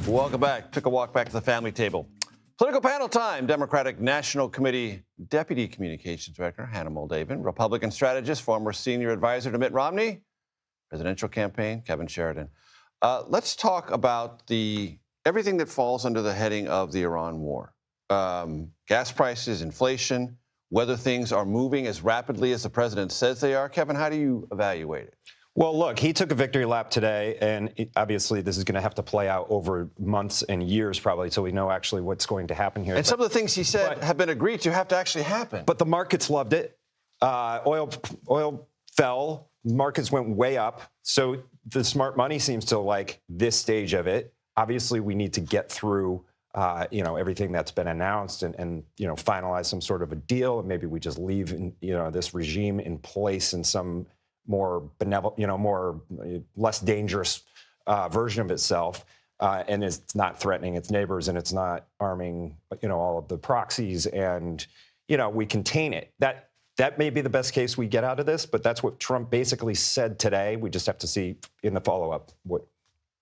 Welcome back. Took a walk back to the family table. Political panel time. Democratic National Committee Deputy Communications Director Hannah Muldavin, Republican strategist, former senior advisor to Mitt Romney, presidential campaign, Kevin Sheridan. Let's talk about everything that falls under the heading of the Iran war. Gas prices, inflation, whether things are moving as rapidly as the president says they are. Kevin, how do you evaluate it? Well, look, he took a victory lap today, and obviously this is going to have to play out over months and years probably till we know actually what's going to happen here. And some of the things he said have been agreed to have to actually happen. But the markets loved it. Oil fell. Markets went way up. So the smart money seems to like this stage of it. Obviously, we need to get through everything that's been announced and finalize some sort of a deal. And maybe we just leave this regime in place in some more benevolent, less dangerous version of itself, and it's not threatening its neighbors, and it's not arming, all of the proxies, and we contain it. That may be the best case we get out of this, but that's what Trump basically said today. We just have to see in the follow-up what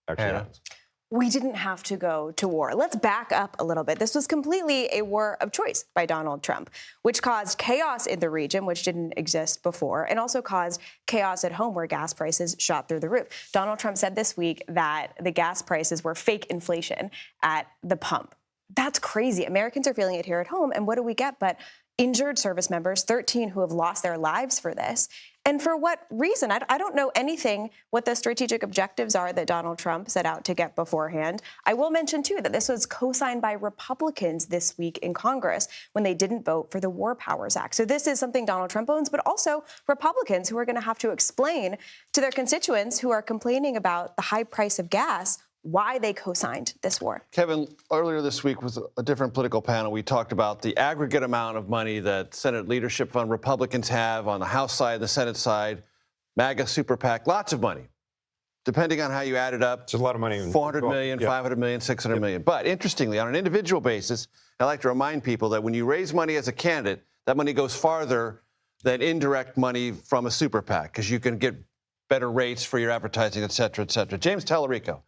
actually happens. We didn't have to go to war. Let's back up a little bit. This was completely a war of choice by Donald Trump, which caused chaos in the region, which didn't exist before, and also caused chaos at home where gas prices shot through the roof. Donald Trump said this week that the gas prices were fake inflation at the pump. That's crazy. Americans are feeling it here at home. And what do we get but injured service members, 13 who have lost their lives for this? And for what reason? I don't know anything what the strategic objectives are that Donald Trump set out to get beforehand. I will mention, too, that this was co-signed by Republicans this week in Congress when they didn't vote for the War Powers Act. So this is something Donald Trump owns, but also Republicans who are going to have to explain to their constituents who are complaining about the high price of gas why they co-signed this war. Kevin, earlier this week with a different political panel, we talked about the aggregate amount of money that Senate Leadership Fund Republicans have on the House side, the Senate side, MAGA super PAC, lots of money. Depending on how you add it up, it's a lot of money. 400 million, 500 million, 600 million. But interestingly, on an individual basis, I like to remind people that when you raise money as a candidate, that money goes farther than indirect money from a super PAC because you can get better rates for your advertising, et cetera, et cetera. James Tallarico,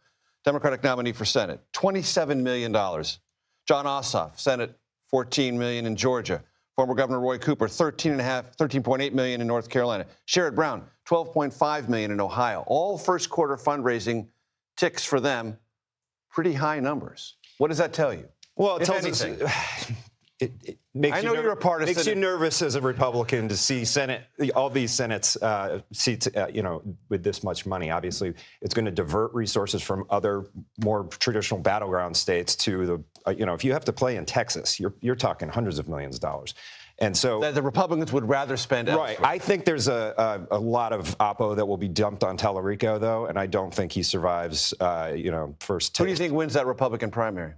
Democratic nominee for Senate, $27 million. John Ossoff, Senate, $14 million in Georgia. Former Governor Roy Cooper, $13.8 million in North Carolina. Sherrod Brown, $12.5 million in Ohio. All first quarter fundraising ticks for them. Pretty high numbers. What does that tell you? Well, it tells us it makes I know you're a partisan. Makes you nervous as a Republican to see all these Senate seats, with this much money. Obviously, it's going to divert resources from other more traditional battleground states to the, if you have to play in Texas, you're talking hundreds of millions of dollars. And so that the Republicans would rather spend elsewhere. Right. I think there's a lot of oppo that will be dumped on Tallarico, though, and I don't think he survives, first taste. Who do you think wins that Republican primary?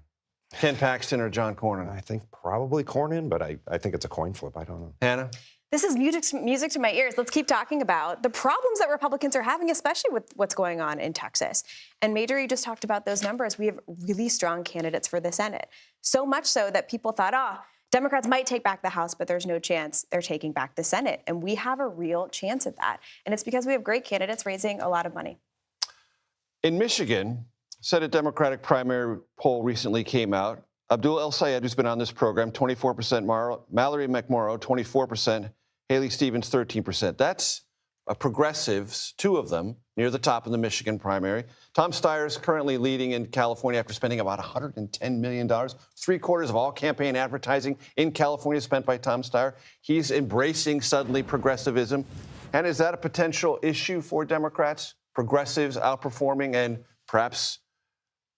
Ken Paxton or John Cornyn? I think probably Cornyn, but I think it's a coin flip. I don't know. Hannah? This is music to my ears. Let's keep talking about the problems that Republicans are having, especially with what's going on in Texas. And Major, you just talked about those numbers. We have really strong candidates for the Senate. So much so that people thought, Democrats might take back the House, but there's no chance they're taking back the Senate. And we have a real chance at that. And it's because we have great candidates raising a lot of money. In Michigan, Senate Democratic primary poll recently came out. Abdul El Sayed, who's been on this program, 24%. Mallory McMorrow, 24%. Haley Stevens, 13%. That's progressives, two of them, near the top in the Michigan primary. Tom Steyer is currently leading in California after spending about $110 million. 3/4 of all campaign advertising in California spent by Tom Steyer. He's embracing suddenly progressivism. And is that a potential issue for Democrats? Progressives outperforming and perhaps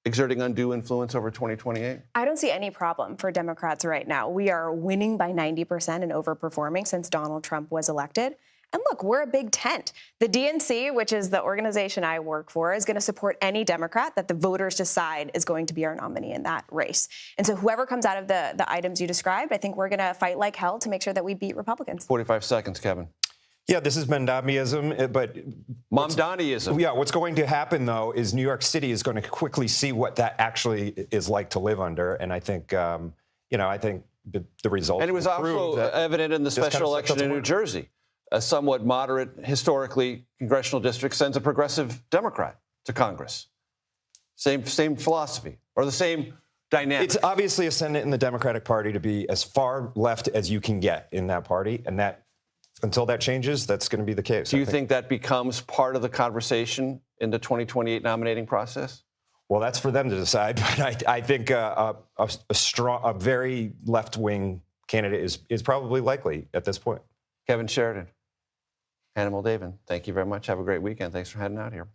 exerting undue influence over 2028? I don't see any problem for Democrats right now. We are winning by 90% and overperforming since Donald Trump was elected. And look, we're a big tent. The DNC, which is the organization I work for, is going to support any Democrat that the voters decide is going to be our nominee in that race. And so whoever comes out of the items you described, I think we're going to fight like hell to make sure that we beat Republicans. 45 seconds, Kevin. Yeah, this is Mondamiism, but Momdaniism. Yeah, what's going to happen, though, is New York City is going to quickly see what that actually is like to live under. And I think, I think the results. And it was also evident in the special election in New Jersey. A somewhat moderate, historically, congressional district sends a progressive Democrat to Congress. Same philosophy or the same dynamic? It's obviously ascendant in the Democratic Party to be as far left as you can get in that party, and that until that changes, that's going to be the case. Do you think that becomes part of the conversation in the 2028 nominating process? Well, that's for them to decide. But I think a very left-wing candidate is probably likely at this point. Kevin Sheridan, Hannah Muldavin, thank you very much. Have a great weekend. Thanks for heading out here.